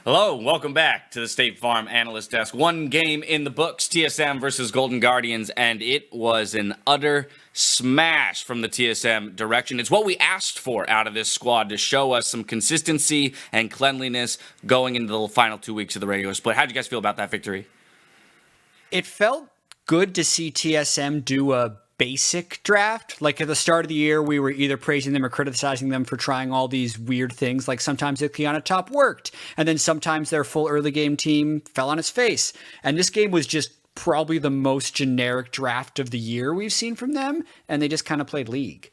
Hello, welcome back to the State Farm Analyst Desk. One game in the books, TSM versus Golden Guardians, and it was an utter smash from the TSM direction. It's what we asked for out of this squad, to show us some consistency and cleanliness going into the final 2 weeks of the regular split. How'd you guys feel about that victory? It felt good to see TSM do a basic draft. Like at the start of the year, we were either praising them or criticizing them for trying all these weird things. Like sometimes the Kiana top worked, and then sometimes their full early game team fell on its face. And this game was just probably the most generic draft of the year we've seen from them, and they just kind of played League.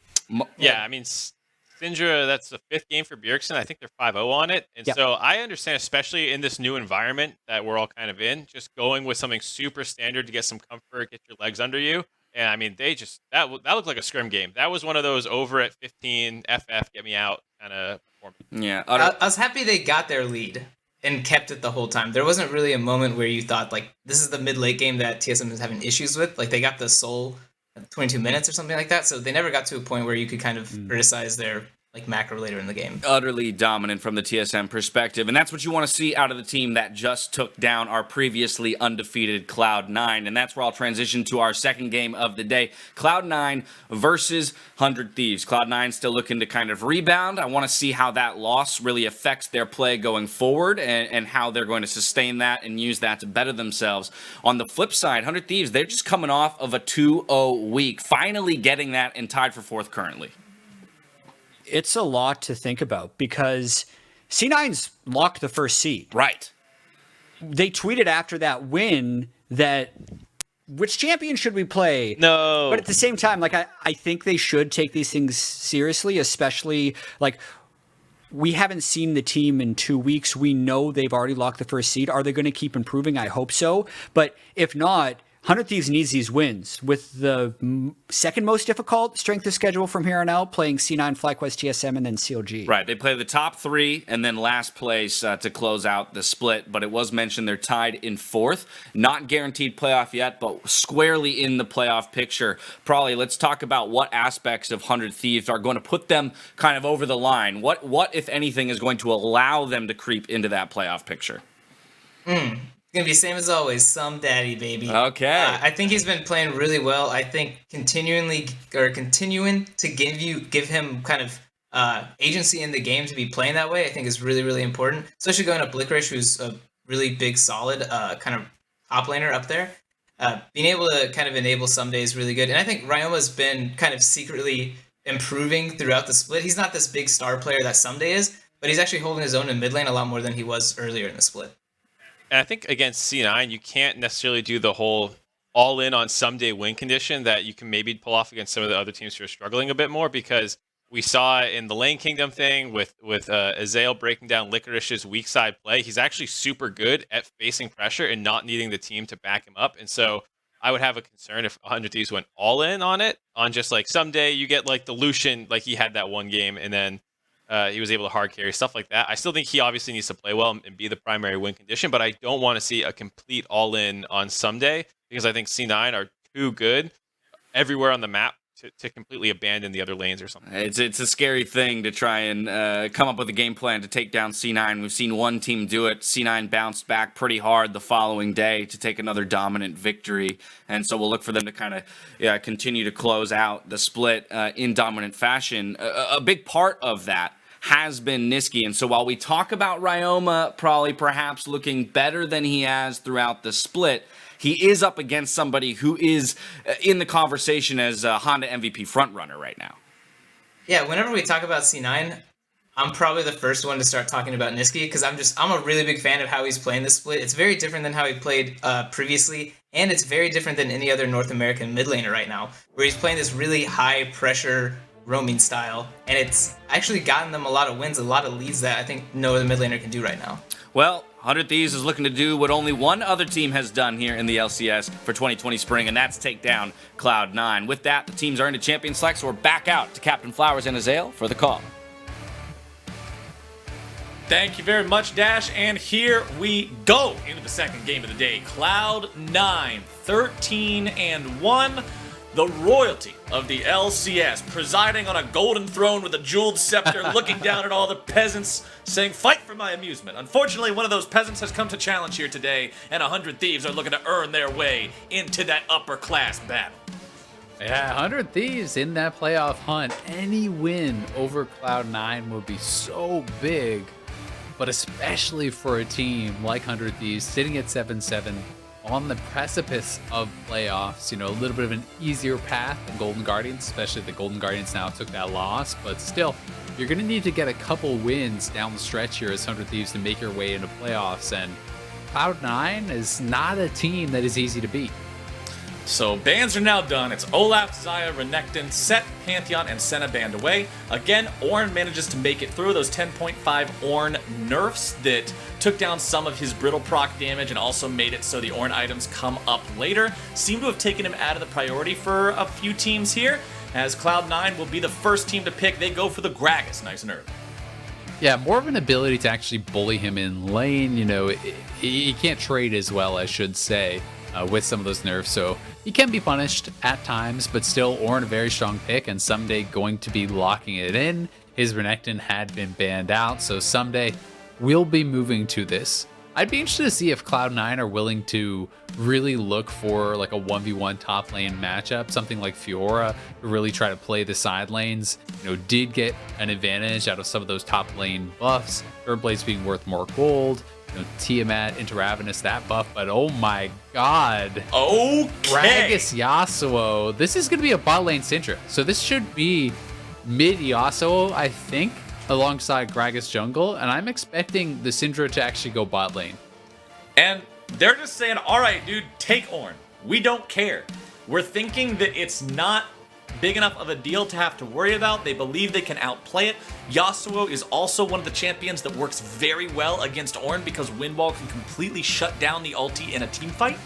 Yeah, I mean, Syndra, that's the 5th game for Bjergsen. I think they're 5-0 on it. And so I understand, especially in this new environment that we're all kind of in, just going with something super standard to get some comfort, get your legs under you. And I mean, they just, that looked like a scrim game. That was one of those over at 15, FF, get me out kind of performance. Yeah. I was happy they got their lead and kept it the whole time. There wasn't really a moment where you thought, like, this is the mid-late game that TSM is having issues with. Like, they got the soul at 22 minutes or something like that. So they never got to a point where you could kind of criticize their like macro later in the game. Utterly dominant from the TSM perspective, and that's what you want to see out of the team that just took down our previously undefeated Cloud9, and that's where I'll transition to our second game of the day. Cloud9 versus 100 Thieves. Cloud9 still looking to kind of rebound. I want to see how that loss really affects their play going forward, and how they're going to sustain that and use that to better themselves. On the flip side, 100 Thieves, they're just coming off of a 2-0 week, finally getting that and tied for 4th currently. It's a lot to think about because C9's locked the first seed. Right. They tweeted after that win that which champion should we play? No. But at the same time, like I think they should take these things seriously, especially like we haven't seen the team in 2 weeks. We know they've already locked the first seed. Are they going to keep improving? I hope so. But if not, 100 Thieves needs these wins with the second most difficult strength of schedule from here on out, playing C9, FlyQuest, TSM, and then CLG. Right, they play the top 3 and then last place to close out the split, but it was mentioned they're tied in 4th. Not guaranteed playoff yet, but squarely in the playoff picture. Probably let's talk about what aspects of 100 Thieves are going to put them kind of over the line. What if anything, is going to allow them to creep into that playoff picture? Gonna be same as always, some daddy baby. Okay. I think he's been playing really well. I think continuing to give him kind of agency in the game to be playing that way, I think is really, really important. Especially going up Licorice, who's a really big, solid kind of top laner up there. Being able to kind of enable Ssumday is really good. And I think Ryoma's been kind of secretly improving throughout the split. He's not this big star player that Ssumday is, but he's actually holding his own in mid lane a lot more than he was earlier in the split. And I think against C9, you can't necessarily do the whole all-in on Ssumday win condition that you can maybe pull off against some of the other teams who are struggling a bit more, because we saw in the Lane Kingdom thing with Azael breaking down Licorice's weak side play. He's actually super good at facing pressure and not needing the team to back him up. And so I would have a concern if 100 Thieves went all-in on it, on just like someday you get like the Lucian, like he had that one game, and then he was able to hard carry, stuff like that. I still think he obviously needs to play well and be the primary win condition, but I don't want to see a complete all-in on Ssumday, because I think C9 are too good everywhere on the map to completely abandon the other lanes or something. It's a scary thing to try and come up with a game plan to take down C9. We've seen one team do it. C9 bounced back pretty hard the following day to take another dominant victory, and so we'll look for them to kind of continue to close out the split in dominant fashion. A big part of that has been Nisqy, and so while we talk about Ryoma perhaps looking better than he has throughout the split, he is up against somebody who is in the conversation as a Honda MVP frontrunner right now. Yeah, whenever we talk about C9, I'm probably the first one to start talking about Nisqy, because I'm a really big fan of how he's playing this split. It's very different than how he played previously, and it's very different than any other North American mid laner right now, where he's playing this really high pressure roaming style, and it's actually gotten them a lot of wins, a lot of leads that I think no other mid laner can do right now. Well, 100 Thieves is looking to do what only one other team has done here in the LCS for 2020 Spring, and that's take down Cloud9. With that, the teams are into Champion Select, so we're back out to Captain Flowers and Azael for the call. Thank you very much, Dash, and here we go into the second game of the day. Cloud9, 13-1. the royalty of the LCS, presiding on a golden throne with a jeweled scepter, looking down at all the peasants, saying, "Fight for my amusement." Unfortunately, one of those peasants has come to challenge here today, and 100 Thieves are looking to earn their way into that upper class battle. Yeah, 100 Thieves in that playoff hunt. Any win over Cloud9 would be so big, but especially for a team like 100 Thieves sitting at 7-7 on the precipice of playoffs. You know, a little bit of an easier path than Golden Guardians, especially the Golden Guardians now took that loss, but still, you're going to need to get a couple wins down the stretch here as 100 Thieves to make your way into playoffs, and Cloud9 is not a team that is easy to beat. So bans are now done. It's Olaf, Xayah, Renekton, Set, Pantheon, and Senna banned away. Again, Ornn manages to make it through those 10.5 Ornn nerfs that took down some of his brittle proc damage and also made it so the Ornn items come up later. Seem to have taken him out of the priority for a few teams here, as Cloud9 will be the first team to pick. They go for the Gragas nice and early. Yeah, more of an ability to actually bully him in lane. You know, he can't trade as well, I should say, with some of those nerfs, so he can be punished at times, but still Ornn a very strong pick, and Ssumday going to be locking it in. His Renekton had been banned out, so Ssumday will be moving to this. I'd be interested to see if Cloud9 are willing to really look for like a 1v1 top lane matchup, something like Fiora, to really try to play the side lanes. You know, did get an advantage out of some of those top lane buffs, Blades being worth more gold, you know, Tiamat into Ravenous, that buff, but oh my god. Okay. Gragas Yasuo. This is going to be a bot lane Syndra, so this should be mid Yasuo, I think, alongside Gragas jungle, and I'm expecting the Syndra to actually go bot lane. And they're just saying, all right, dude, take Ornn. We don't care. We're thinking that it's not big enough of a deal to have to worry about. They believe they can outplay it. Yasuo is also one of the champions that works very well against Ornn because Windwall can completely shut down the ulti in a team fight.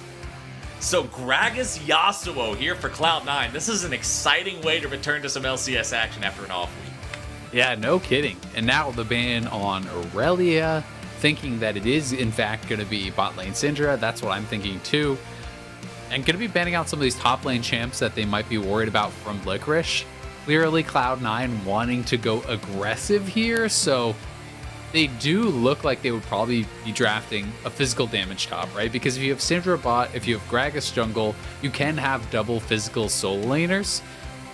So Gragas Yasuo here for Cloud9. This is an exciting way to return to some LCS action after an off week. Yeah, no kidding. And now the ban on Aurelia, thinking that it is in fact going to be bot lane Syndra. That's what I'm thinking too. And going to be banning out some of these top lane champs that they might be worried about from Licorice. Clearly Cloud9 wanting to go aggressive here, so they do look like they would probably be drafting a physical damage top, right? Because if you have Syndra bot, if you have Gragas jungle, you can have double physical solo laners.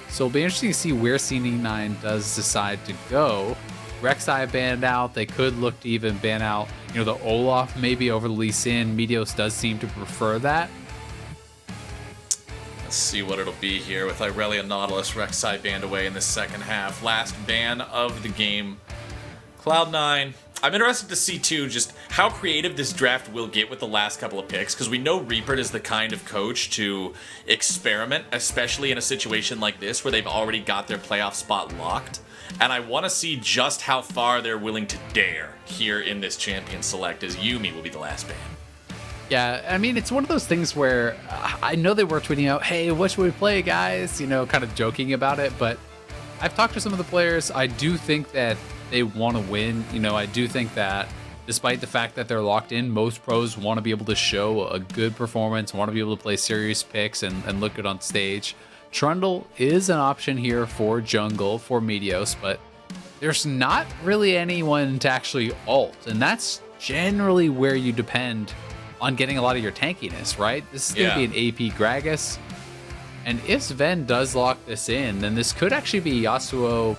So it'll be interesting to see where C9 does decide to go. Rek'Sai banned out. They could look to even ban out, you know, the Olaf maybe over the Lee Sin. Meteos does seem to prefer that. Let's see what it'll be here with Irelia Nautilus, Rek'Sai banned away in the second half. Last ban of the game. Cloud9. I'm interested to see, too, just how creative this draft will get with the last couple of picks, because we know Reaper is the kind of coach to experiment, especially in a situation like this where they've already got their playoff spot locked. And I want to see just how far they're willing to dare here in this champion select, as Yuumi will be the last ban. Yeah, I mean, it's one of those things where I know they were tweeting out, hey, what should we play, guys? You know, kind of joking about it, but I've talked to some of the players. I do think that they want to win. You know, I do think that despite the fact that they're locked in, most pros want to be able to show a good performance, want to be able to play serious picks and look good on stage. Trundle is an option here for jungle, for Meteos, but there's not really anyone to actually ult, and that's generally where you depend on getting a lot of your tankiness, right? This is going to be an AP Gragas, and if Zven does lock this in, then this could actually be Yasuo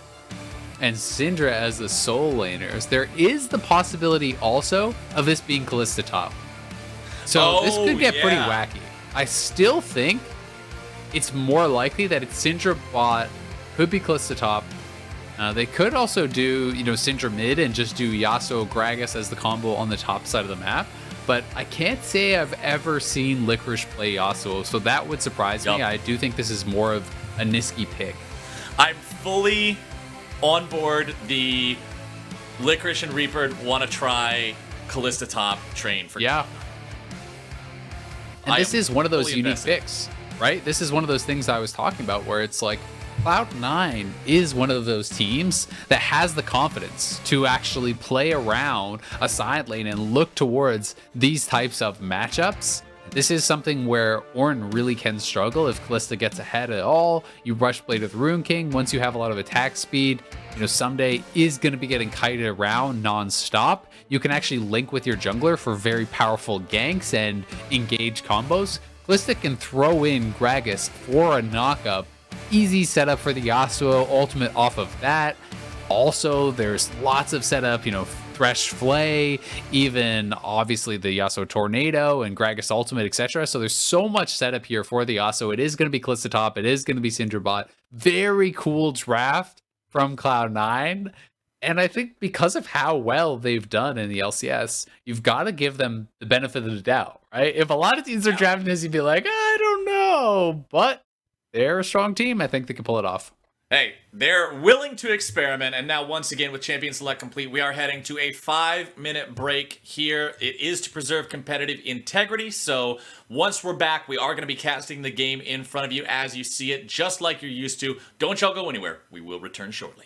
and Syndra as the solo laners. There is the possibility also of this being Kalista top. So this could get pretty wacky. I still think it's more likely that it's Syndra bot, could be Kalista top. They could also do, you know, Syndra mid and just do Yasuo Gragas as the combo on the top side of the map. But I can't say I've ever seen Licorice play Yasuo, so that would surprise me. I do think this is more of a Nisqy pick. I'm fully on board the Licorice and Reaper want to try Kalista top train for And this is one of those unique picks, right? This is one of those things I was talking about where it's like Cloud9 is one of those teams that has the confidence to actually play around a side lane and look towards these types of matchups. This is something where Ornn really can struggle if Kalista gets ahead at all. You rush Blade with Rune King. Once you have a lot of attack speed, Ssumday is going to be getting kited around non-stop. You can actually link with your jungler for very powerful ganks and engage combos. Kalista can throw in Gragas for a knockup. Easy setup for the Yasuo, ultimate off of that. Also, there's lots of setup, Thresh Flay, even obviously the Yasuo Tornado and Gragas Ultimate, etc. So there's so much setup here for the Yasuo. It is going to be Kalista top. It is going to be Syndra bot. Very cool draft from Cloud9. And I think because of how well they've done in the LCS, you've got to give them the benefit of the doubt, right? If a lot of teams are drafting this, you'd be like, I don't know. But they're a strong team. I think they can pull it off. Hey, they're willing to experiment, and now once again with Champion Select complete, we are heading to a 5-minute break here. It is to preserve competitive integrity, so once we're back, we are going to be casting the game in front of you as you see it, just like you're used to. Don't y'all go anywhere. We will return shortly.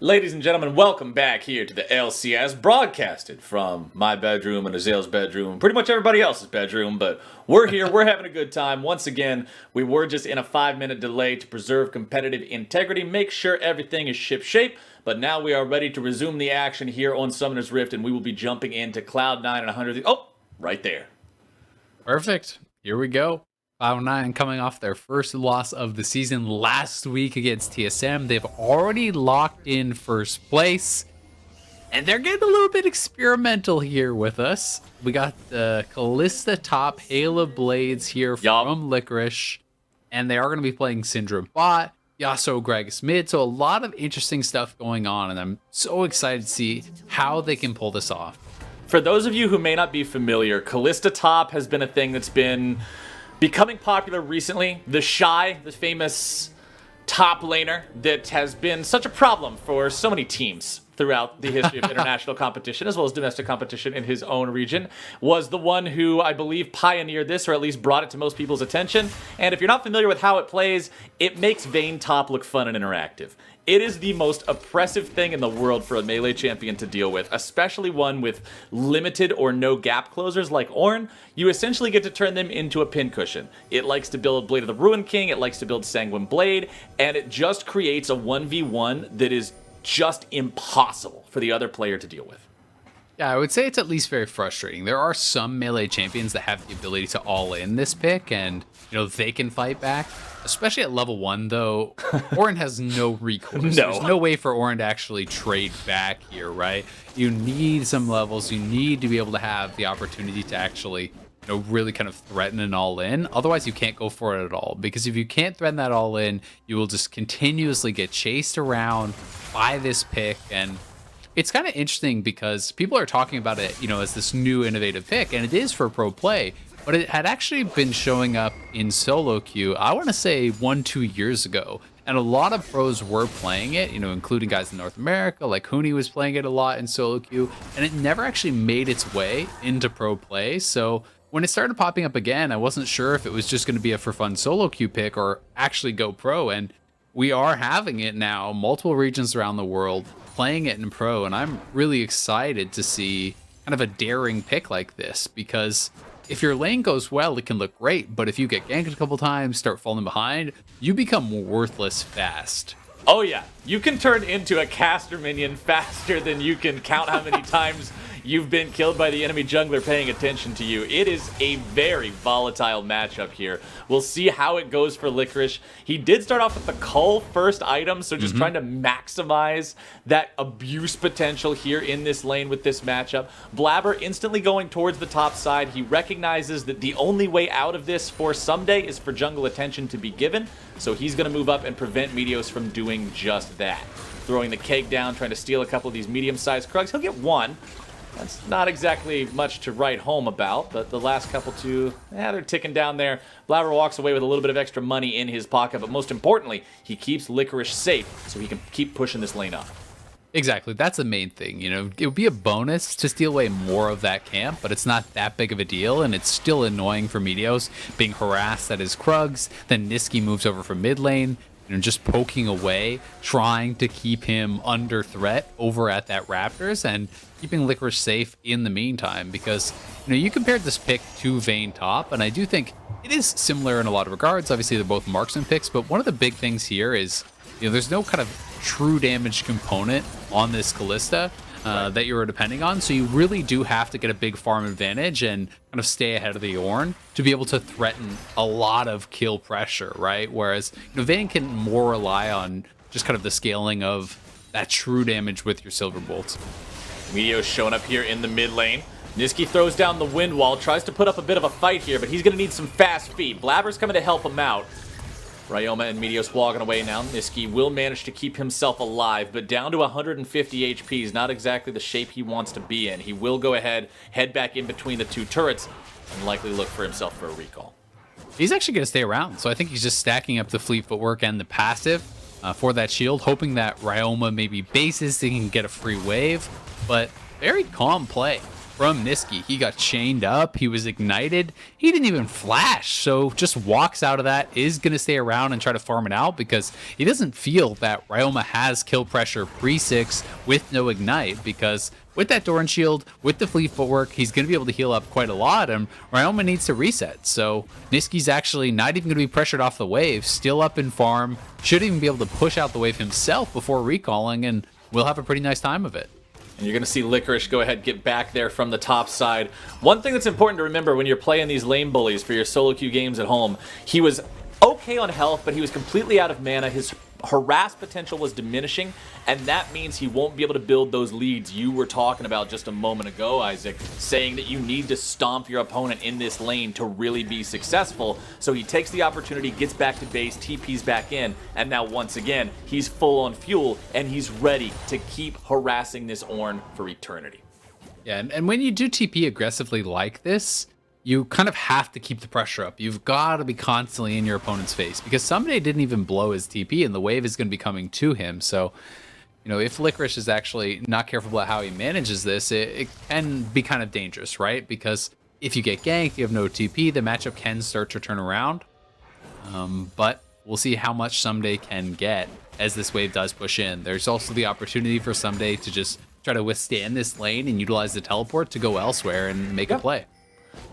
Ladies and gentlemen, welcome back here to the LCS, broadcasted from my bedroom and Azale's bedroom, pretty much everybody else's bedroom, but we're here, we're having a good time. Once again, we were just in a 5-minute delay to preserve competitive integrity, make sure everything is ship-shape, but now we are ready to resume the action here on Summoner's Rift, and we will be jumping into Cloud9 and 100. Oh, right there. Perfect. Here we go. Cloud9 coming off their first loss of the season last week against TSM. They've already locked in first place. And they're getting a little bit experimental here with us. We got the Kalista top, Hail of Blades here from Licorice. And they are going to be playing Syndra bot, Yasuo, Gragas mid. So a lot of interesting stuff going on. And I'm so excited to see how they can pull this off. For those of you who may not be familiar, Kalista top has been a thing that's been becoming popular recently. The Shy, the famous top laner that has been such a problem for so many teams throughout the history of international competition, as well as domestic competition in his own region, was the one who, I believe, pioneered this, or at least brought it to most people's attention. And if you're not familiar with how it plays, it makes Vayne top look fun and interactive. It is the most oppressive thing in the world for a melee champion to deal with, especially one with limited or no gap closers like Ornn. You essentially get to turn them into a pincushion. It likes to build Blade of the Ruin King, it likes to build Sanguine Blade, and it just creates a 1v1 that is just impossible for the other player to deal with. Yeah, I would say it's at least very frustrating. There are some melee champions that have the ability to all in this pick, and they can fight back. Especially at level 1, though, Ornn has no recourse. No. There's no way for Ornn to actually trade back here, right? You need some levels. You need to be able to have the opportunity to actually, really kind of threaten an all-in. Otherwise, you can't go for it at all. Because if you can't threaten that all-in, you will just continuously get chased around by this pick. And it's kind of interesting because people are talking about it, as this new innovative pick, and it is for pro play. But it had actually been showing up in solo queue, I want to say 1-2 years ago. And a lot of pros were playing it, including guys in North America, like Huni was playing it a lot in solo queue. And it never actually made its way into pro play. So when it started popping up again, I wasn't sure if it was just going to be a for fun solo queue pick or actually go pro. And we are having it now, multiple regions around the world, playing it in pro. And I'm really excited to see kind of a daring pick like this, because if your lane goes well, it can look great, but if you get ganked a couple times, start falling behind, you become worthless fast. Oh yeah, you can turn into a caster minion faster than you can count how many times you've been killed by the enemy jungler paying attention to you. It is a very volatile matchup here. We'll see how it goes for Licorice. He did start off with the Cull first item, so just trying to maximize that abuse potential here in this lane with this matchup. Blaber instantly going towards the top side. He recognizes that the only way out of this for Ssumday is for jungle attention to be given, so he's going to move up and prevent Meteos from doing just that. Throwing the cake down, trying to steal a couple of these medium-sized Krugs. He'll get one. That's not exactly much to write home about, but the last couple two, they're ticking down there. Blaber walks away with a little bit of extra money in his pocket, but most importantly, he keeps Licorice safe so he can keep pushing this lane up. Exactly, that's the main thing. It would be a bonus to steal away more of that camp, but it's not that big of a deal, and it's still annoying for Meteos being harassed at his Krugs. Then Nisqy moves over from mid lane, just poking away, trying to keep him under threat over at that Raptors, and keeping Licorice safe in the meantime, because you compared this pick to Vayne top, and I do think it is similar in a lot of regards. Obviously, they're both marksman picks, but one of the big things here is there's no kind of true damage component on this Kalista that you're depending on, so you really do have to get a big farm advantage and kind of stay ahead of the Ornn to be able to threaten a lot of kill pressure, right? Whereas Vayne can more rely on just kind of the scaling of that true damage with your Silver Bolts. Meteos showing up here in the mid lane. Nisqy throws down the wind wall, tries to put up a bit of a fight here, but he's going to need some fast feet. Blaber's coming to help him out. Ryoma and Meteos walking away now. Nisqy will manage to keep himself alive, but down to 150 HP is not exactly the shape he wants to be in. He will go ahead, head back in between the two turrets, and likely look for himself for a recall. He's actually going to stay around, so I think he's just stacking up the fleet footwork and the passive for that shield, hoping that Ryoma maybe bases so he can get a free wave, but very calm play. from Nisqy. He got chained up. He was ignited. He didn't even flash. So just walks out of that, is going to stay around and try to farm it out because he doesn't feel that Ryoma has kill pressure pre-6 with no ignite, because with that Doran shield, with the fleet footwork, he's going to be able to heal up quite a lot, and Ryoma needs to reset. So Nisqy's actually not even going to be pressured off the wave, still up in farm, should even be able to push out the wave himself before recalling, and we'll have a pretty nice time of it. And you're going to see Licorice go ahead, get back there from the top side. One thing that's important to remember when you're playing these lane bullies for your solo queue games at home, he was okay on health, but he was completely out of mana. His harass potential was diminishing, and that means he won't be able to build those leads you were talking about just a moment ago, Isaac, saying that you need to stomp your opponent in this lane to really be successful. So he takes the opportunity, gets back to base, TP's back in, and now once again, he's full on fuel, and he's ready to keep harassing this Ornn for eternity. Yeah, and when you do TP aggressively like this, you kind of have to keep the pressure up. You've got to be constantly in your opponent's face, because Ssumday didn't even blow his TP, and the wave is going to be coming to him. So, you know, if Licorice is actually not careful about how he manages this, it can be kind of dangerous, right? Because if you get ganked, you have no TP, the matchup can start to turn around. But we'll see how much Ssumday can get as this wave does push in. There's also the opportunity for Ssumday to just try to withstand this lane and utilize the teleport to go elsewhere and make a play.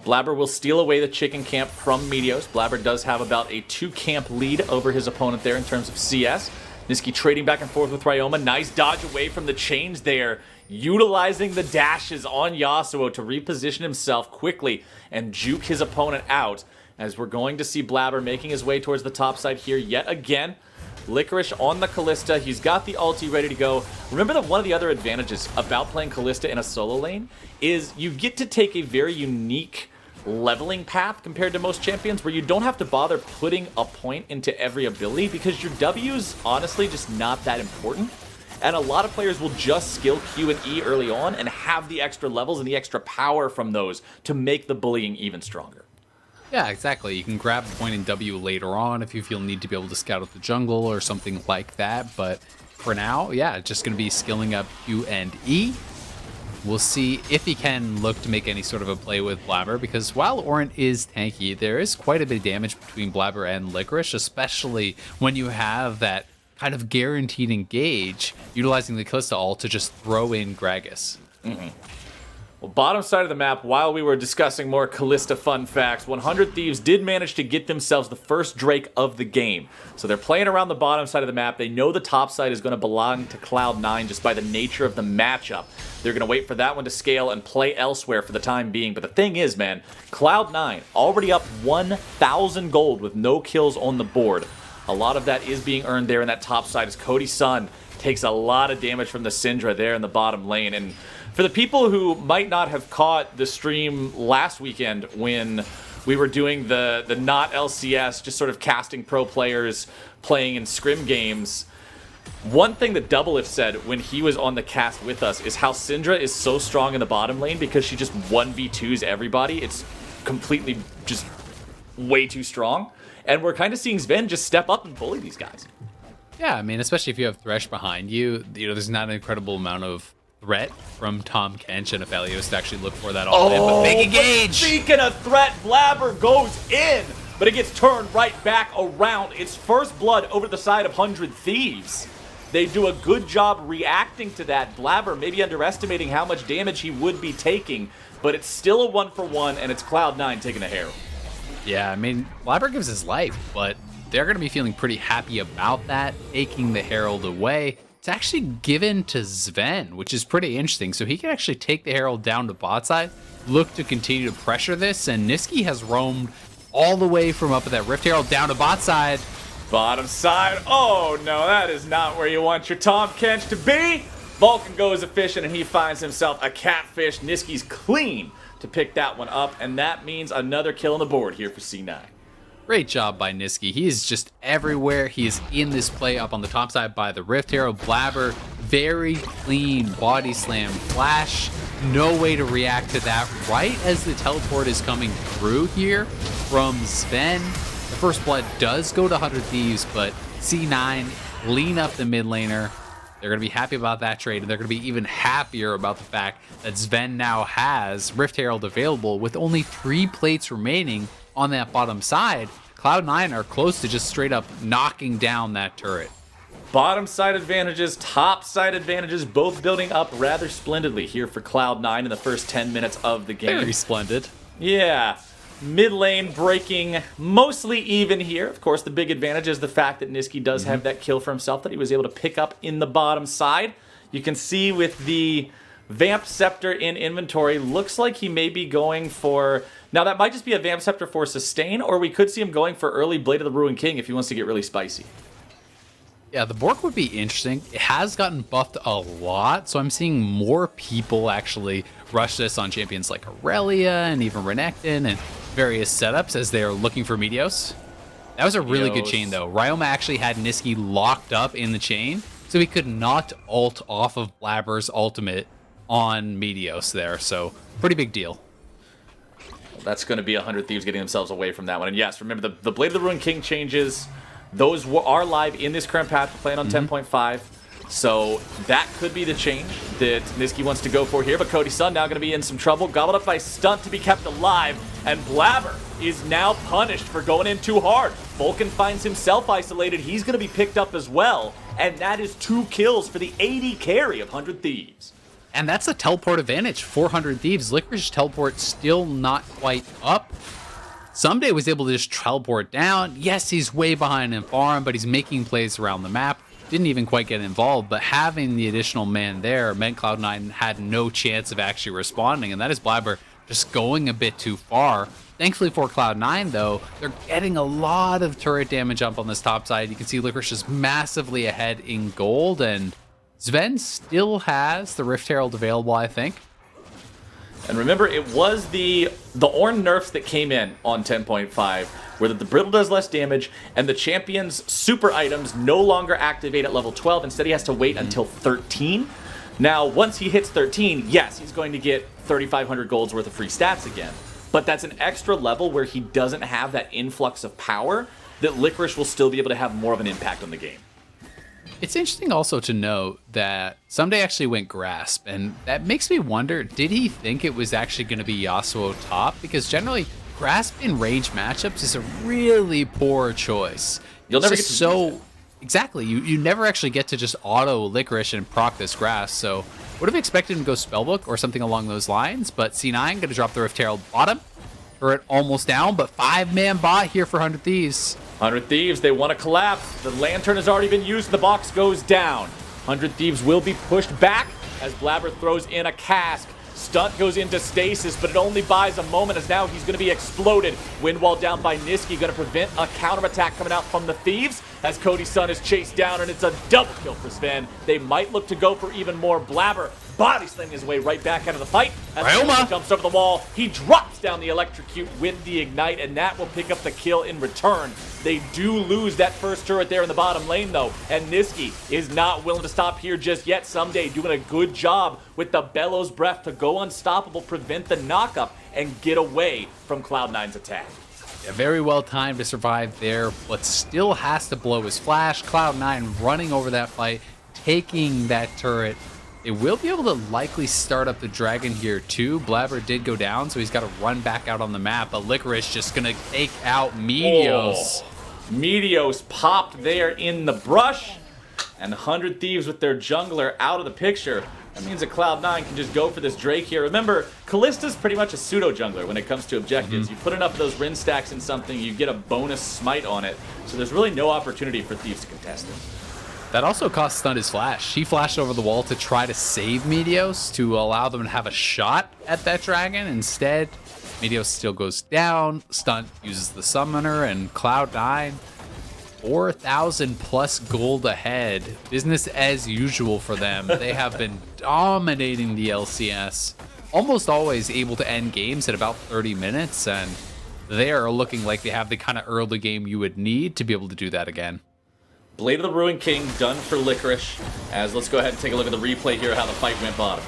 Blaber will steal away the chicken camp from Meteos. Blaber does have about a 2-camp lead over his opponent there in terms of CS. Nisqy trading back and forth with Ryoma. Nice dodge away from the chains there, utilizing the dashes on Yasuo to reposition himself quickly and juke his opponent out, as we're going to see Blaber making his way towards the top side here yet again. Licorice on the Kalista. He's got the ulti ready to go. Remember that one of the other advantages about playing Kalista in a solo lane is you get to take a very unique leveling path compared to most champions, where you don't have to bother putting a point into every ability, because your W's honestly just not that important. And a lot of players will just skill Q and E early on and have the extra levels and the extra power from those to make the bullying even stronger. Yeah, exactly. You can grab a point in W later on if you feel need to be able to scout out the jungle or something like that. But for now, yeah, it's just going to be skilling up Q and E. We'll see if he can look to make any sort of a play with Blaber, because while Ornn is tanky, there is quite a bit of damage between Blaber and Licorice, especially when you have that kind of guaranteed engage, utilizing the Kalista ult to just throw in Gragas. Well, bottom side of the map, while we were discussing more Kalista fun facts, 100 Thieves did manage to get themselves the first Drake of the game. So they're playing around the bottom side of the map. They know the top side is going to belong to Cloud9 just by the nature of the matchup. They're going to wait for that one to scale and play elsewhere for the time being. But the thing is, man, Cloud9 already up 1,000 gold with no kills on the board. A lot of that is being earned there in that top side as Cody Sun takes a lot of damage from the Syndra there in the bottom lane. And for the people who might not have caught the stream last weekend when we were doing the not LCS, just sort of casting pro players playing in scrim games, one thing that Doublelift said when he was on the cast with us is how Syndra is so strong in the bottom lane because she just 1v2s everybody. It's completely just way too strong. And we're kind of seeing Zven just step up and bully these guys. Yeah, I mean, especially if you have Thresh behind you, there's not an incredible amount of threat from Tahm, Kench, and Aphelios to actually look for that all in, but big engage! Speaking of threat, Blaber goes in, but it gets turned right back around. It's first blood over the side of 100 Thieves. They do a good job reacting to that. Blaber maybe underestimating how much damage he would be taking, but it's still a 1-for-1, and it's Cloud9 taking a Herald. Yeah, I mean, Blaber gives his life, but they're going to be feeling pretty happy about that, taking the Herald away. It's actually given to Zven, which is pretty interesting. So he can actually take the Herald down to bot side, look to continue to pressure this, and Nisqy has roamed all the way from up at that Rift Herald down to bot side. Bottom side, oh no, that is not where you want your Tahm Kench to be. Vulcan goes efficient and he finds himself a catfish. Nisqy's clean to pick that one up, and that means another kill on the board here for C9. Great job by Nisqy. He is just everywhere. He is in this play up on the top side by the Rift Herald. Blaber, very clean body slam flash. No way to react to that right as the teleport is coming through here from Zven. The first blood does go to 100 Thieves, but C9 lean up the mid laner. They're going to be happy about that trade, and they're going to be even happier about the fact that Zven now has Rift Herald available with only 3 plates remaining on that bottom side. Cloud9 are close to just straight up knocking down that turret. Bottom side advantages, top side advantages, both building up rather splendidly here for Cloud9 in the first 10 minutes of the game. Very splendid. Yeah. Mid lane breaking mostly even here. Of course, the big advantage is the fact that Nisqy does have that kill for himself that he was able to pick up in the bottom side. You can see with the Vamp Scepter in inventory, looks like he may be going for... Now, that might just be a Vamp Scepter for sustain, or we could see him going for early Blade of the Ruined King if he wants to get really spicy. Yeah, the Bork would be interesting. It has gotten buffed a lot, so I'm seeing more people actually rush this on champions like Aurelia and even Renekton and various setups as they are looking for Meteos. That was a really good chain, though. Ryoma actually had Nisqy locked up in the chain, so he could not ult off of Blaber's ultimate on Meteos there, so pretty big deal. That's going to be 100 Thieves getting themselves away from that one. And yes, remember the Blade of the Ruined King changes. Those are live in this current patch. We're playing on 10.5. So that could be the change that Nisqy wants to go for here. But Cody Sun now going to be in some trouble. Gobbled up by Stunt to be kept alive. And Blaber is now punished for going in too hard. Vulcan finds himself isolated. He's going to be picked up as well. And that is 2 kills for the AD carry of 100 Thieves. And that's a teleport advantage, 400 Thieves. Licorice teleport still not quite up. Ssumday was able to just teleport down. Yes, he's way behind in farm, but he's making plays around the map. Didn't even quite get involved, but having the additional man there meant Cloud9 had no chance of actually responding, and that is Blaber just going a bit too far. Thankfully for Cloud9, though, they're getting a lot of turret damage up on this top side. You can see Licorice is massively ahead in gold, and Zven still has the Rift Herald available, I think. And remember, it was the Ornn nerfs that came in on 10.5, where the Brittle does less damage, and the champion's super items no longer activate at level 12. Instead, he has to wait until 13. Now, once he hits 13, yes, he's going to get 3,500 gold's worth of free stats again. But that's an extra level where he doesn't have that influx of power that Licorice will still be able to have more of an impact on the game. It's interesting also to note that Ssumday actually went Grasp, and that makes me wonder, did he think it was actually going to be Yasuo top? Because generally, Grasp in range matchups is a really poor choice. You'll never get to exactly, you never actually get to just auto Licorice and proc this Grasp, so would have expected him to go Spellbook or something along those lines, but C9 going to drop the Rift Herald bottom. Turret almost down, but 5-man bot here for 100 Thieves. 100 Thieves, they want to collapse. The lantern has already been used. The box goes down. 100 Thieves will be pushed back as Blaber throws in a cask. Stunt goes into stasis, but it only buys a moment as now he's going to be exploded. Wind wall down by Nisqy, going to prevent a counterattack coming out from the Thieves as Cody Sun is chased down, and it's a double kill for Zven. They might look to go for even more. Blaber body slamming his way right back out of the fight. As Ryoma jumps over the wall, he drops down the electrocute with the ignite, and that will pick up the kill in return. They do lose that first turret there in the bottom lane, though, and Nisqy is not willing to stop here just yet. Ssumday doing a good job with the Bellows Breath to go unstoppable, prevent the knockup, and get away from Cloud9's attack. Yeah, very well timed to survive there, but still has to blow his flash. Cloud9 running over that fight, taking that turret. They will be able to likely start up the dragon here too. Blaber did go down, so he's got to run back out on the map, but Licorice just going to take out Meteos. Oh. Meteos popped there in the brush, and 100 Thieves with their jungler out of the picture. That means that Cloud9 can just go for this Drake here. Remember, Kalista's pretty much a pseudo-jungler when it comes to objectives. You put enough of those Rin stacks in something, you get a bonus smite on it. So there's really no opportunity for Thieves to contest it. That also cost Stunt his flash. He flashed over the wall to try to save Meteos, to allow them to have a shot at that dragon. Instead, Meteos still goes down. Stunt uses the summoner, and Cloud9, 4,000 plus gold ahead. Business as usual for them. They have been dominating the LCS. Almost always able to end games at about 30 minutes, and they are looking like they have the kind of early game you would need to be able to do that again. Blade of the Ruined King done for Licorice. As let's go ahead and take a look at the replay here of how the fight went bottom.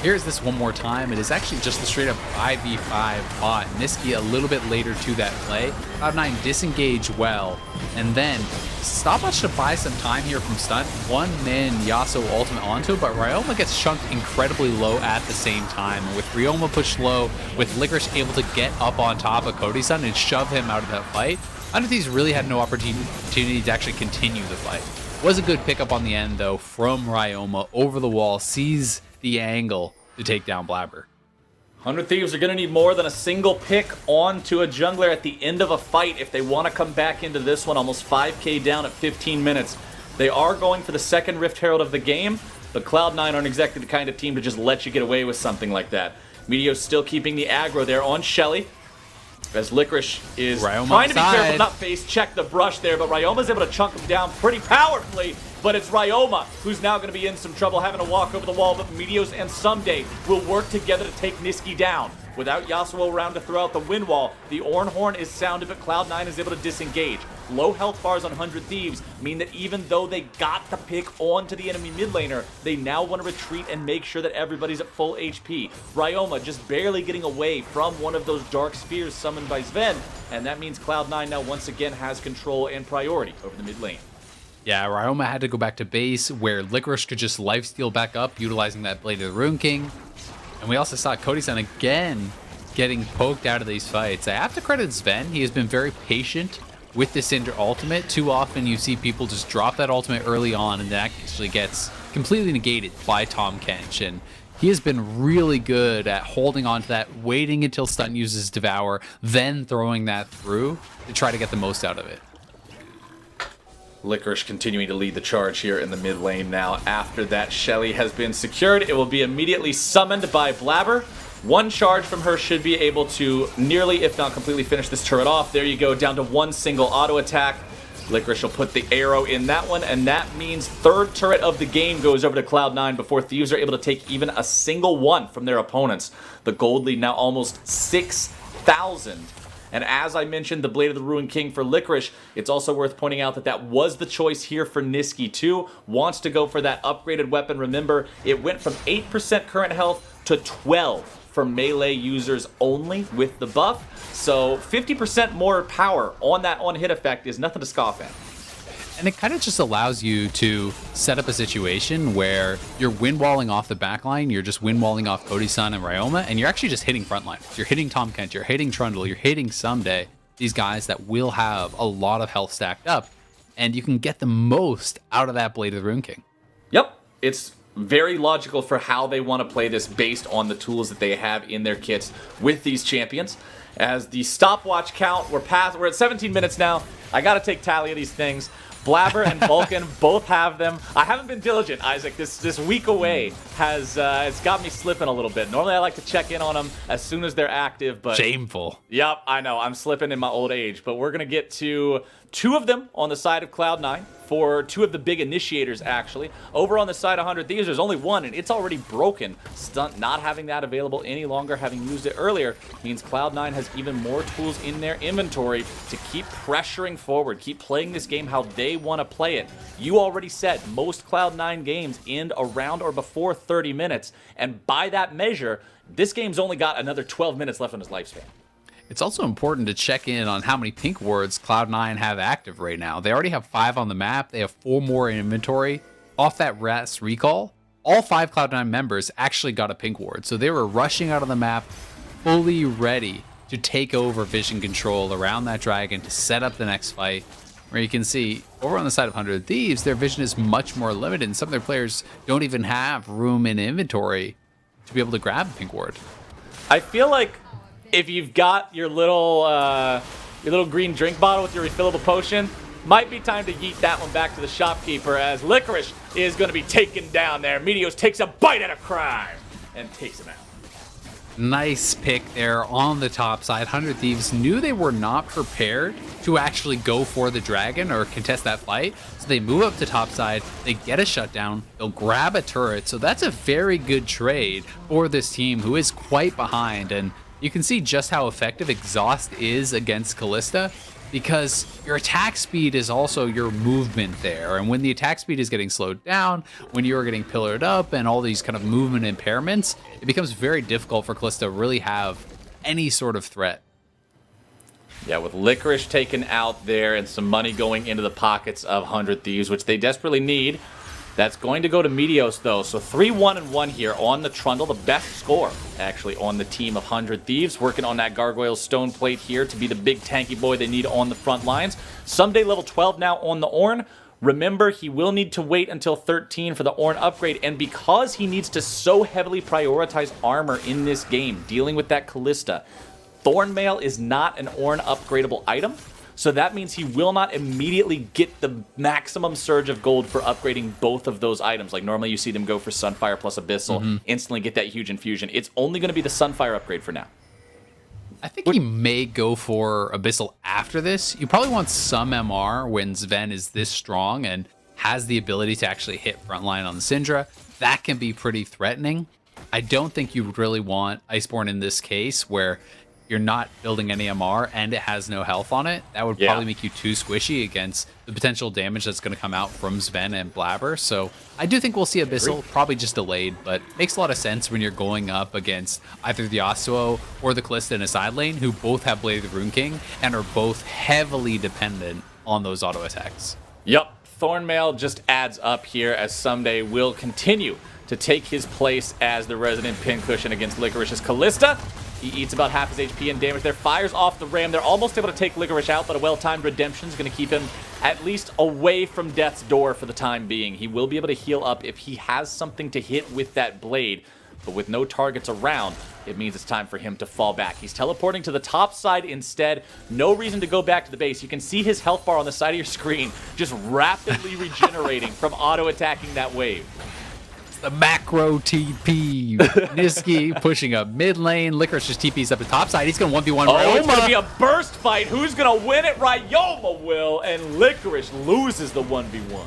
Here's this one more time. It is actually just the straight up 5v5 bot. Nisqy a little bit later to that play. Cloud9 disengage well. And then stopwatch to buy some time here from Stunt. One man Yasuo ultimate onto it, but Ryoma gets chunked incredibly low at the same time. And with Ryoma pushed low, with Licorice able to get up on top of Cody Sun and shove him out of that fight, Thieves really had no opportunity to actually continue the fight. Was a good pickup on the end though from Ryoma over the wall, sees the angle to take down Blaber. 100 Thieves are going to need more than a single pick onto a jungler at the end of a fight if they want to come back into this one. Almost 5k down at 15 minutes. They are going for the second Rift Herald of the game, but Cloud9 aren't exactly the kind of team to just let you get away with something like that. Meteos still keeping the aggro there on Shelly, as Licorice is Ryoma trying to be outside. careful not face check the brush there, but Ryoma's able to chunk him down pretty powerfully. But it's Ryoma who's now going to be in some trouble, having to walk over the wall. But Meteos and Ssumday will work together to take Nisqy down. Without Yasuo around to throw out the wind wall, the Ornn horn is sounded, but Cloud9 is able to disengage. Low health bars on 100 Thieves mean that even though they got the pick onto the enemy mid laner, they now want to retreat and make sure that everybody's at full HP. Ryoma just barely getting away from one of those dark spheres summoned by Zven, and that means Cloud9 now once again has control and priority over the mid lane. Yeah, Ryoma had to go back to base where Licorice could just lifesteal back up, utilizing that Blade of the Rune King. And we also saw Cody Sun again getting poked out of these fights. I have to credit Zven. He has been very patient with the Syndra ultimate. Too often you see people just drop that ultimate early on and that actually gets completely negated by Tahm Kench. And he has been really good at holding on to that, waiting until Stunt uses Devour, then throwing that through to try to get the most out of it. Licorice continuing to lead the charge here in the mid lane now. After that Shelly has been secured, it will be immediately summoned by Blaber. One charge from her should be able to nearly, if not completely, finish this turret off. There you go, down to one single auto attack. Licorice will put the arrow in that one, and that means third turret of the game goes over to Cloud9 before Thieves are able to take even a single one from their opponents. The gold lead now almost 6,000. And as I mentioned, the Blade of the Ruined King for Licorice, it's also worth pointing out that that was the choice here for Nisqy too. Wants to go for that upgraded weapon. Remember, it went from 8% current health to 12 for melee users only with the buff. So 50% more power on that on-hit effect is nothing to scoff at. And it kind of just allows you to set up a situation where you're wind-walling off the backline, you're just wind-walling off Cody Sun and Ryoma, and you're actually just hitting frontliners. You're hitting Tahm Kench, you're hitting Trundle, you're hitting Ssumday, these guys that will have a lot of health stacked up, and you can get the most out of that Blade of the Rune King. Yep, it's very logical for how they want to play this based on the tools that they have in their kits with these champions. As the stopwatch count, we're at 17 minutes now. I got to take tally of these things. Blaber and Vulcan both have them. I haven't been diligent, Isaac. This week away has it's got me slipping a little bit. Normally I like to check in on them as soon as they're active, but Shameful. Yep, I know. I'm slipping in my old age, but we're going to get to two of them on the side of Cloud9 for two of the big initiators, actually. Over on the side of 100 Thieves, there's only one, and it's already broken. Stunt not having that available any longer, having used it earlier, means Cloud9 has even more tools in their inventory to keep pressuring forward, keep playing this game how they want to play it. You already said most Cloud9 games end around or before 30 minutes, and by that measure, this game's only got another 12 minutes left on its lifespan. It's also important to check in on how many pink wards Cloud9 have active right now. They already have 5 on the map. They have 4 more in inventory. Off that RAS recall, all 5 Cloud9 members actually got a pink ward. So they were rushing out of the map, fully ready to take over vision control around that dragon to set up the next fight. Where you can see, over on the side of 100 Thieves, their vision is much more limited. And some of their players don't even have room in inventory to be able to grab a pink ward. I feel like if you've got your little green drink bottle with your refillable potion, might be time to yeet that one back to the shopkeeper, as Licorice is going to be taken down there. Meteos takes a bite out of crime and takes him out. Nice pick there on the top side. 100 Thieves knew they were not prepared to actually go for the dragon or contest that fight. So they move up to top side, they get a shutdown, they'll grab a turret. So that's a very good trade for this team who is quite behind. And you can see just how effective Exhaust is against Kalista. because your attack speed is also your movement there. And when the attack speed is getting slowed down, when you're getting pillared up and all these kind of movement impairments, it becomes very difficult for Kalista to really have any sort of threat. Yeah, with Licorice taken out there and some money going into the pockets of 100 Thieves, which they desperately need. That's going to go to Meteos, though. So 3-1-1 here on the Trundle, the best score, actually, on the team of 100 Thieves. Working on that Gargoyle Stone Plate here to be the big tanky boy they need on the front lines. Ssumday level 12 now on the Ornn. Remember, he will need to wait until 13 for the Ornn upgrade, and because he needs to so heavily prioritize armor in this game, dealing with that Kalista, Thornmail is not an Ornn upgradable item. So that means he will not immediately get the maximum surge of gold for upgrading both of those items. Like normally you see them go for Sunfire plus Abyssal, instantly get that huge infusion. It's only going to be the Sunfire upgrade for now. I think he may go for Abyssal after this. You probably want some MR when Zven is this strong and has the ability to actually hit frontline on the Syndra. That can be pretty threatening. I don't think you would really want Iceborne in this case where you're not building any MR and it has no health on it. That would probably make you too squishy against the potential damage that's going to come out from Zven and Blaber. So I do think we'll see Abyssal, probably just delayed, but makes a lot of sense when you're going up against either the Yasuo or the Kalista in a side lane, who both have Blade of the Rune King and are both heavily dependent on those auto attacks. Yep, Thornmail just adds up here as Ssumday will continue to take his place as the resident pincushion against Licorice's Kalista. He eats about half his HP and damage there, fires off the ram. They're almost able to take Licorice out, but a well-timed redemption is going to keep him at least away from death's door for the time being. He will be able to heal up if he has something to hit with that blade, but with no targets around, it means it's time for him to fall back. He's teleporting to the top side instead. No reason to go back to the base. You can see his health bar on the side of your screen just rapidly regenerating from auto-attacking that wave. The macro TP. Nisqy pushing up mid lane. Licorice just TP's up the top side. He's going to 1v1 Oh, it's Ryoma. going to be a burst fight. Who's going to win it? Ryoma will, and Licorice loses the 1v1.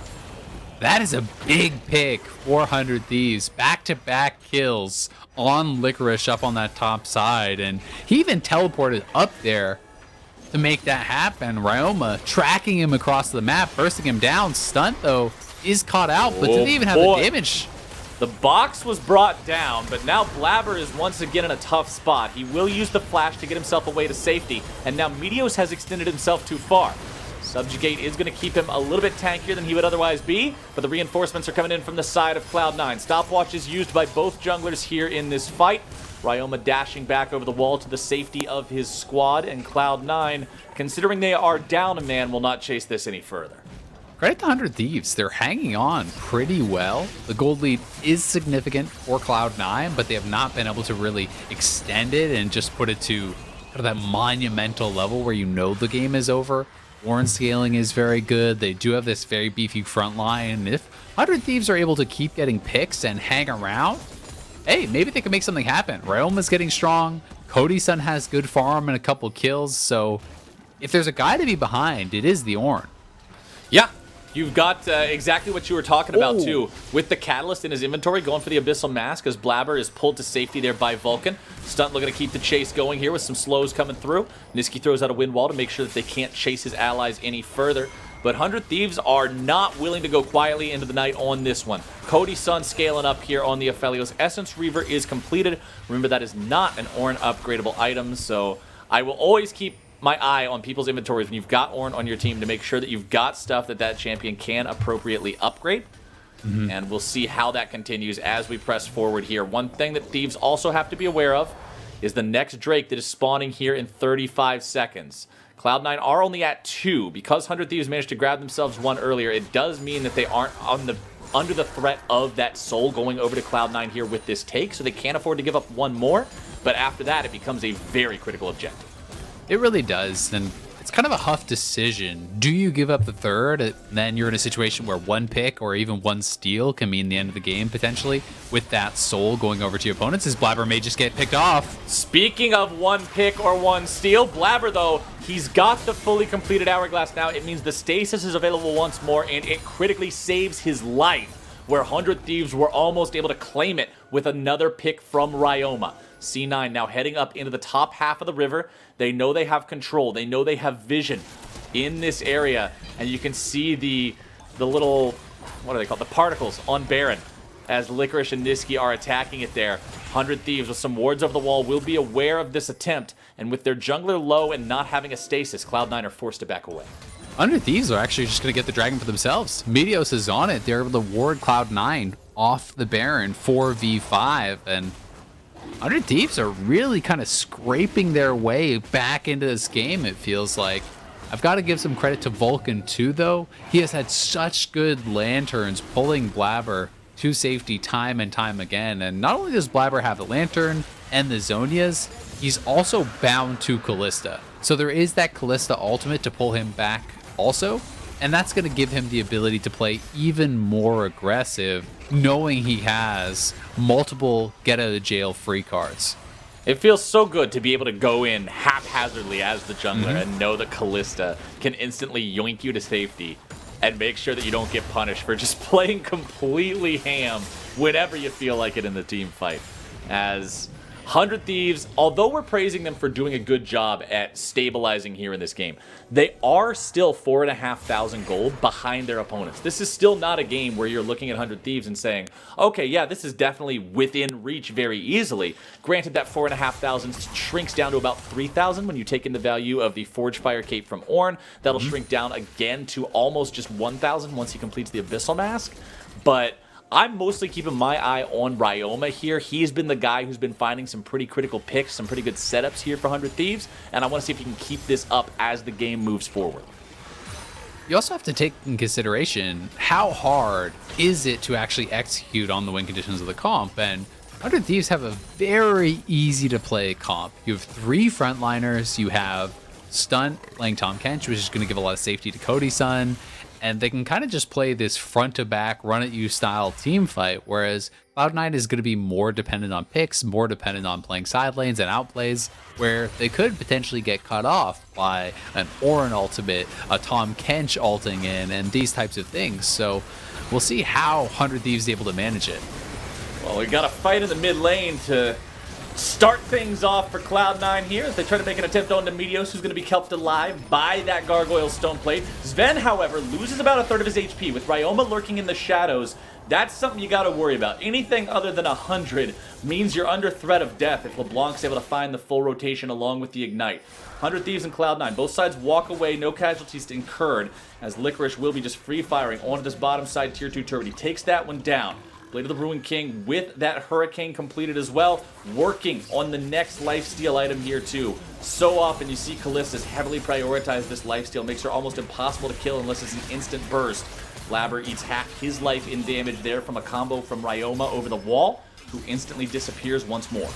That is a big pick. 400 Thieves. Back-to-back kills on Licorice up on that top side. And he even teleported up there to make that happen. Ryoma tracking him across the map, bursting him down. Stunt, though, is caught out, but didn't even have the damage. The box was brought down, but now Blaber is once again in a tough spot. He will use the flash to get himself away to safety, and now Meteos has extended himself too far. Subjugate is going to keep him a little bit tankier than he would otherwise be, but the reinforcements are coming in from the side of Cloud9. Stopwatch is used by both junglers here in this fight. Ryoma dashing back over the wall to the safety of his squad, and Cloud9, considering they are down a man, will not chase this any further. Credit to 100 Thieves. They're hanging on pretty well. The gold lead is significant for Cloud9, but they have not been able to really extend it and just put it to kind of that monumental level where you know the game is over. Ornn scaling is very good. They do have this very beefy front line. If 100 Thieves are able to keep getting picks and hang around, hey, maybe they can make something happen. Ryoma's getting strong. Cody Sun has good farm and a couple kills. So if there's a guy to be behind, it is the Ornn. Yeah. You've got exactly what you were talking about, too. With the Catalyst in his inventory, going for the Abyssal Mask as Blaber is pulled to safety there by Vulcan. Stunt looking to keep the chase going here with some slows coming through. Nisqy throws out a wind wall to make sure that they can't chase his allies any further. But 100 Thieves are not willing to go quietly into the night on this one. Cody Sun scaling up here on the Aphelios. Essence Reaver is completed. Remember, that is not an Ornn upgradable item, so I will always keep my eye on people's inventories when you've got Ornn on your team to make sure that you've got stuff that champion can appropriately upgrade. And we'll see how that continues as we press forward here. One thing that Thieves also have to be aware of is the next Drake that is spawning here in 35 seconds. Cloud9 are only at 2. Because 100 Thieves managed to grab themselves one earlier, it does mean that they aren't under the threat of that soul going over to Cloud9 here with this take, so they can't afford to give up one more. But after that, it becomes a very critical objective. It really does, and it's kind of a tough decision. Do you give up the third, and then you're in a situation where one pick or even one steal can mean the end of the game, potentially, with that soul going over to your opponents, as Blaber may just get picked off. Speaking of one pick or one steal, Blaber, though, he's got the fully completed Hourglass now. It means the stasis is available once more, and it critically saves his life, where 100 Thieves were almost able to claim it with another pick from Ryoma. C9 now heading up into the top half of the river. They know they have control. They know they have vision in this area, and you can see the little, what are they called, the particles on Baron as Licorice and Nisqy are attacking it there. 100 Thieves with some wards over the wall will be aware of this attempt, and with their jungler low and not having a stasis, Cloud9 are forced to back away. 100 Thieves are actually just going to get the dragon for themselves. Meteos is on it. They're able to ward Cloud9 off the Baron 4v5, and 100 Thieves are really kind of scraping their way back into this game, it feels like. I've got to give some credit to Vulcan too, though. He has had such good lanterns pulling Blaber to safety time and time again. And not only does Blaber have the lantern and the Zhonya's, he's also bound to Kalista. So there is that Kalista ultimate to pull him back also. And that's going to give him the ability to play even more aggressive, knowing he has multiple get out of jail free cards. It feels so good to be able to go in haphazardly as the jungler and know that Kalista can instantly yoink you to safety and make sure that you don't get punished for just playing completely ham whenever you feel like it in the team fight. As 100 Thieves, although we're praising them for doing a good job at stabilizing here in this game, they are still 4,500 gold behind their opponents. This is still not a game where you're looking at 100 Thieves and saying, okay, yeah, this is definitely within reach very easily. Granted, that 4,500 shrinks down to about 3,000 when you take in the value of the Forge Fire Cape from Ornn. That'll shrink down again to almost just 1,000 once he completes the Abyssal Mask. But I'm mostly keeping my eye on Ryoma here. He's been the guy who's been finding some pretty critical picks, some pretty good setups here for 100 Thieves, and I want to see if he can keep this up as the game moves forward. You also have to take in consideration how hard is it to actually execute on the win conditions of the comp, and 100 Thieves have a very easy to play comp. You have 3 frontliners, you have Stunt playing Tahm Kench, which is going to give a lot of safety to Cody Sun, and they can kind of just play this front-to-back, run-at-you style team fight, whereas Cloud9 is going to be more dependent on picks, more dependent on playing side lanes and outplays, where they could potentially get cut off by an Ornn ultimate, a Tahm Kench ulting in, and these types of things. So we'll see how 100 Thieves is able to manage it. Well, we got a fight in the mid lane to start things off for Cloud9 here as they try to make an attempt on the Meteos, who's going to be kept alive by that Gargoyle Stone Plate. Zven, however, loses about a third of his HP. With Ryoma lurking in the shadows, that's something you got to worry about. Anything other than 100 means you're under threat of death if LeBlanc's able to find the full rotation along with the Ignite. 100 Thieves and Cloud9, both sides walk away, no casualties incurred, as Licorice will be just free-firing onto this bottom side tier 2 turret. He takes that one down. Blade of the Ruined King with that Hurricane completed as well, working on the next lifesteal item here too. So often you see Kalista's heavily prioritize this lifesteal, makes her almost impossible to kill unless it's an instant burst. Blaber eats half his life in damage there from a combo from Ryoma over the wall, who instantly disappears once more.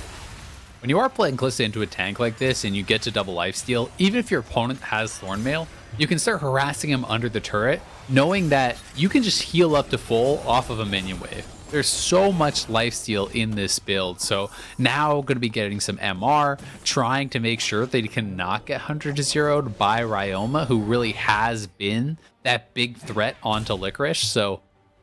When you are playing Kalista into a tank like this and you get to double lifesteal, even if your opponent has Thornmail, you can start harassing him under the turret, knowing that you can just heal up to full off of a minion wave. There's so much lifesteal in this build, so now going to be getting some MR, trying to make sure they cannot get 100-0'd by Ryoma, who really has been that big threat onto Licorice, so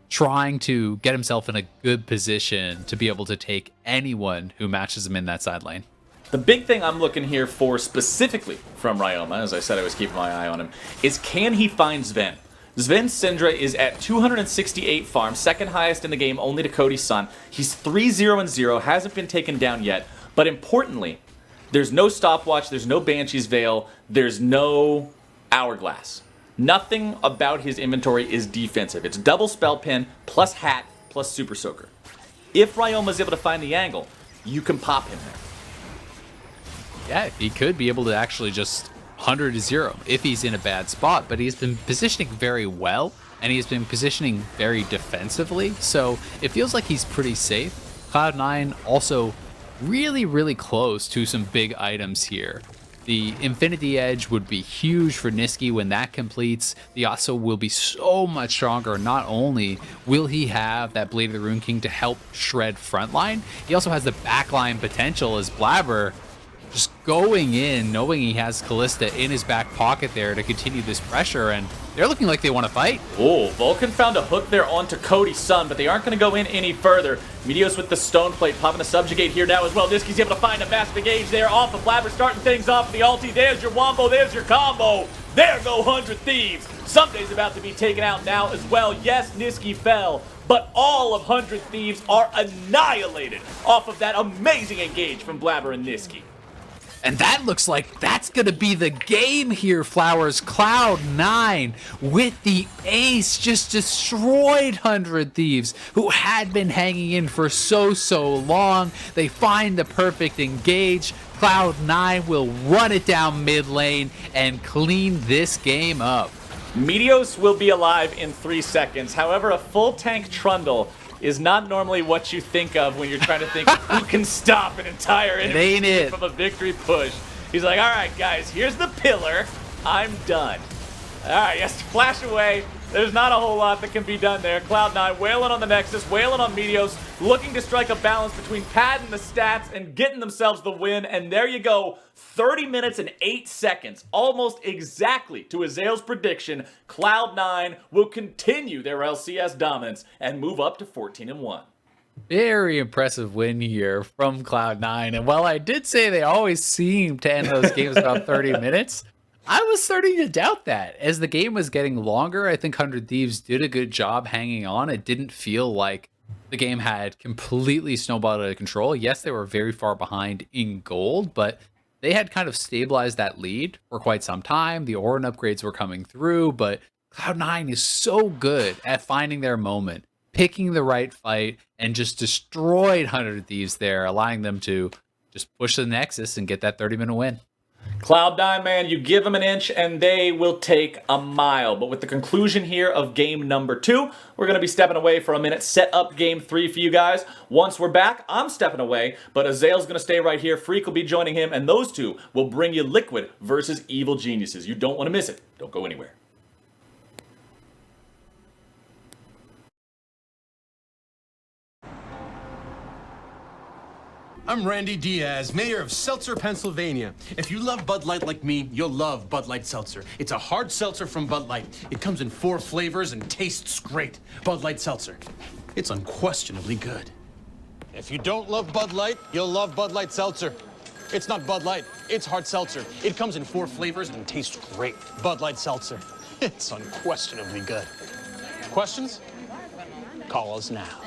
trying to get himself in a good position to be able to take anyone who matches him in that side lane. The big thing I'm looking here for specifically from Ryoma, as I said I was keeping my eye on him, is can he find Zven? Zven's Syndra is at 268 farm, second highest in the game, only to Cody Sun. He's 3-0-0, hasn't been taken down yet. But importantly, there's no stopwatch, there's no Banshee's Veil, there's no Hourglass. Nothing about his inventory is defensive. It's double Spell Pin, plus Hat, plus Super Soaker. If Ryoma's able to find the angle, you can pop him there. Yeah, he could be able to actually just 100-0 if he's in a bad spot, but he's been positioning very well and he's been positioning very defensively, so it feels like he's pretty safe. Cloud9 also really close to some big items here. The Infinity Edge would be huge for Nisqy when that completes. The Yasuo will be so much stronger. Not only will he have that Blade of the Ruined King to help shred frontline, he also has the backline potential as Blaber just going in, knowing he has Kalista in his back pocket there to continue this pressure, and they're looking like they want to fight. Oh, Vulcan found a hook there onto Cody Sun, but they aren't going to go in any further. Meteos with the stone plate, popping a subjugate here now as well. Nisqy's able to find a massive engage there off of Blaber, starting things off with the ulti. There's your wombo, there's your combo. There go 100 Thieves. Ssumday's about to be taken out now as well. Yes, Nisqy fell, but all of 100 Thieves are annihilated off of that amazing engage from Blaber and Nisqy. And that looks like that's going to be the game here, Flowers. Cloud9 with the ace just destroyed 100 Thieves, who had been hanging in for so long. They find the perfect engage. Cloud9 will run it down mid lane and clean this game up. Meteos will be alive in 3 seconds. However, a full tank Trundle is not normally what you think of when you're trying to think who can stop an entire enemy from a victory push. He's like, all right, guys, here's the pillar. I'm done. All right, he has to flash away. There's not a whole lot that can be done there. Cloud9 wailing on the Nexus, wailing on Meteos, looking to strike a balance between padding the stats and getting themselves the win. And there you go, 30 minutes and 8 seconds, almost exactly to Azael's prediction. Cloud9 will continue their LCS dominance and move up to 14-1. Very impressive win here from Cloud9. And while I did say they always seem to end those games about 30 minutes, I was starting to doubt that. As the game was getting longer, I think 100 Thieves did a good job hanging on. It didn't feel like the game had completely snowballed out of control. Yes, they were very far behind in gold, but they had kind of stabilized that lead for quite some time. The Ornn upgrades were coming through, but Cloud9 is so good at finding their moment, picking the right fight, and just destroyed 100 Thieves there, allowing them to just push the Nexus and get that 30-minute win. Cloud9, man, you give them an inch and they will take a mile. But with the conclusion here of game number 2, we're going to be stepping away for a minute, set up game 3 for you guys. Once we're back, I'm stepping away, but Azael's going to stay right here. Freak will be joining him, and those two will bring you Liquid versus Evil Geniuses. You don't want to miss it. Don't go anywhere. I'm Randy Diaz, mayor of Seltzer, Pennsylvania. If you love Bud Light like me, you'll love Bud Light Seltzer. It's a hard seltzer from Bud Light. It comes in 4 flavors and tastes great. Bud Light Seltzer. It's unquestionably good. If you don't love Bud Light, you'll love Bud Light Seltzer. It's not Bud Light, it's hard seltzer. It comes in 4 flavors and tastes great. Bud Light Seltzer. It's unquestionably good. Questions? Call us now.